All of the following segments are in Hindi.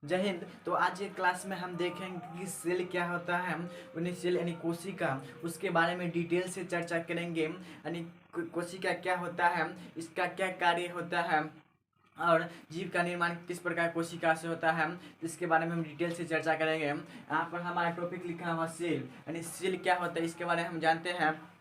जय हिंद। तो आज के क्लास में हम देखेंगे कि सेल क्या होता है, उन्हें सेल यानी कोशिका, उसके बारे में डिटेल से चर्चा करेंगे। यानी कोशिका क्या होता है, इसका क्या कार्य होता है और जीव का निर्माण किस प्रकार कोशिका से होता है, इसके बारे में हम डिटेल से चर्चा करेंगे। यहाँ पर हमारा टॉपिक लिखा हुआ सेल, यानी सेल क्या होता है इसके बारे में हम जानते हैं।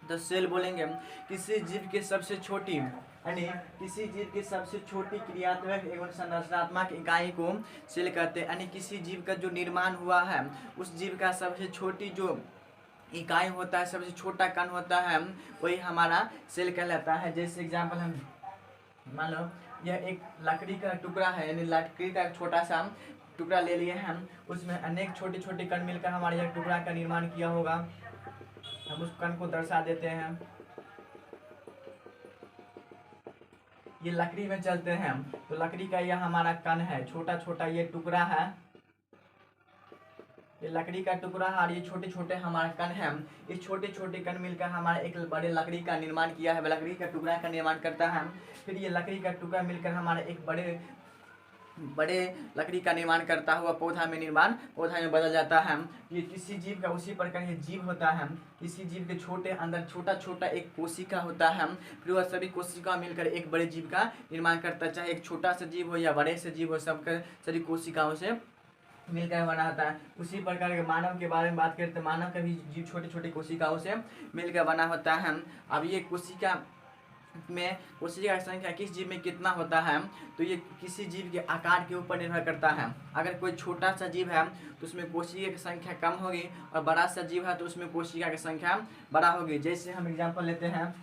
तो सेल बोलेंगे किसी जीव के सबसे छोटी यानी किसी जीव की सबसे छोटी क्रियात्मक एवं संरचनात्मक इकाई को सेल कहते हैं। यानी किसी जीव का जो निर्माण हुआ है उस जीव का सबसे छोटी जो इकाई होता है, सबसे छोटा कण होता है, वही हमारा सेल कहलाता है। जैसे एग्जाम्पल हम मान लो यह एक लकड़ी का टुकड़ा है, यानी लकड़ी का छोटा सा टुकड़ा ले लिए हम, उसमें अनेक छोटे छोटे कण मिलकर हमारे यह टुकड़ा का निर्माण किया होगा। हम उस कण को दर्शा देते हैं। ये लकड़ी में चलते हैं तो लकड़ी का यह हमारा कण है, छोटा छोटा ये टुकड़ा है, ये लकड़ी का टुकड़ा है और ये छोटे छोटे हमारे कण हैं। इस छोटे छोटे कण मिलकर हमारे एक बड़े लकड़ी का निर्माण किया है, लकड़ी का टुकड़ा का निर्माण करता है। फिर ये लकड़ी का टुकड़ा मिलकर हमारे एक बड़े बड़े लकड़ी का निर्माण करता हुआ पौधा में बदल जाता है। ये किसी जीव का उसी प्रकार ये जीव होता है। किसी जीव के छोटे अंदर छोटा छोटा एक कोशिका होता है, फिर वह सभी कोशिका मिलकर एक बड़े जीव का निर्माण करता है। चाहे एक छोटा सा जीव हो या बड़े से जीव हो, सबके सभी कोशिकाओं से मिलकर बना होता है। उसी प्रकार के मानव के बारे में बात करते हैं, मानव का भी जीव छोटी छोटी कोशिकाओं से मिलकर बना होता है। अब ये कोशिका की संख्या किस जीव में कितना होता है, तो ये किसी जीव के आकार के ऊपर निर्भर करता है। अगर कोई छोटा सा जीव है तो उसमें कोशिका की संख्या कम होगी, और बड़ा सा जीव है तो उसमें कोशिका की संख्या बड़ा होगी। जैसे हम एग्जांपल लेते हैं,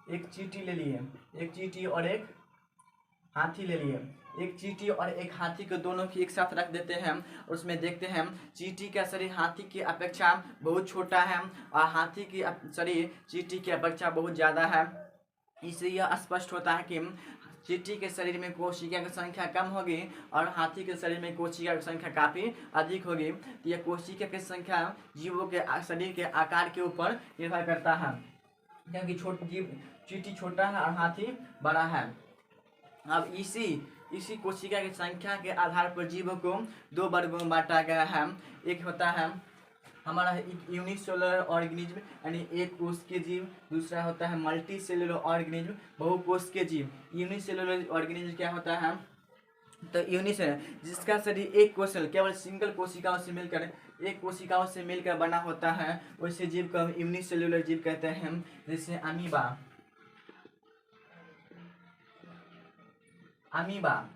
एक चींटी ले लिए, एक चींटी और एक हाथी ले लिए। एक चींटी और एक हाथी को दोनों की एक साथ रख देते हैं, उसमें देखते हैं चींटी का शरीर हाथी की अपेक्षा बहुत छोटा है और हाथी की शरीर चींटी की अपेक्षा बहुत ज़्यादा है। इससे यह स्पष्ट होता है कि चींटी के शरीर में कोशिका की संख्या कम होगी और हाथी के शरीर में कोशिका की संख्या काफ़ी अधिक होगी। तो यह कोशिका की संख्या जीवों के शरीर के आकार के ऊपर निर्भर करता है, क्योंकि चींटी छोटा है और हाथी बड़ा है। अब इसी कोशिका की संख्या के आधार पर जीवों को दो वर्गों में बांटा गया है। एक होता है हमारा यूनिसेलुलर ऑर्गेनिज्म यानी एक कोश के जीव, दूसरा होता है मल्टी सेलुलर ऑर्गेनिज्म बहुकोश के जीव। यूनिसेलुलर ऑर्गेनिज्म क्या होता है, तो यूनिसेलुलर जिसका शरीर एक कोशिका केवल सिंगल कोशिकाओं से मिलकर एक कोशिकाओं से मिलकर बना होता है, वैसे जीव को हम यूनिसेलुलर जीव कहते हैं। जैसे अमीबा,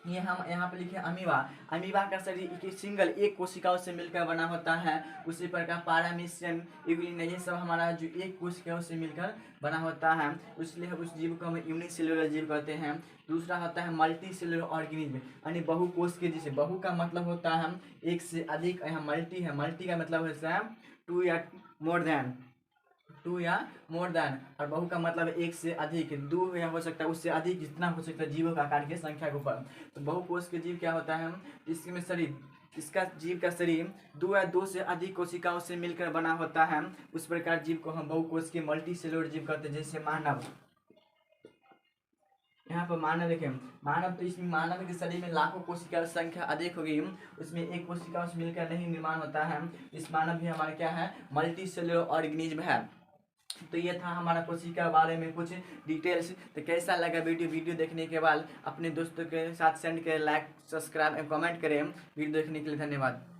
ये हम यहाँ पे लिखे अमीबा का शरीर सिंगल एक कोशिकाओं से मिलकर बना होता है। उसी प्रकार पारामीशियन, इग्लिन, ये सब हमारा जो एक कोशिकाओं से मिलकर बना होता है, इसलिए उस जीव को हम यूनिसेलुलर जीव कहते हैं। दूसरा होता है मल्टी सेलुलर ऑर्गेनिज्म यानी बहुकोश के जीव। बहु का मतलब होता है एक से अधिक, यहाँ मल्टी है, मल्टी का मतलब होता है टू या मोर देन, और बहु का मतलब एक से अधिक, दो या हो सकता है उससे अधिक, जितना हो सकता है जीवों का आकार की संख्या के ऊपर। तो बहुकोश के जीव क्या होता है, इसमें शरीर इसका जीव का शरीर दो या दो से अधिक कोशिकाओं से मिलकर बना होता है। उस प्रकार जीव को हम बहुकोश के मल्टी सेलुलर जीव कहते हैं। जैसे मानव, यहाँ पर मानव देखें, मानव तो इसमें मानव के शरीर में लाखों कोशिका की संख्या अधिक होगी, उसमें एक कोशिका से मिलकर नहीं निर्माण होता है। इस मानव भी हमारा क्या है, मल्टी सेलुलर ऑर्गेनिज्म है। तो ये था हमारा कोशिका के बारे में कुछ डिटेल्स। तो कैसा लगा वीडियो देखने के बाद अपने दोस्तों के साथ सेंड करें, लाइक सब्सक्राइब एंड कमेंट करें। वीडियो देखने के लिए धन्यवाद।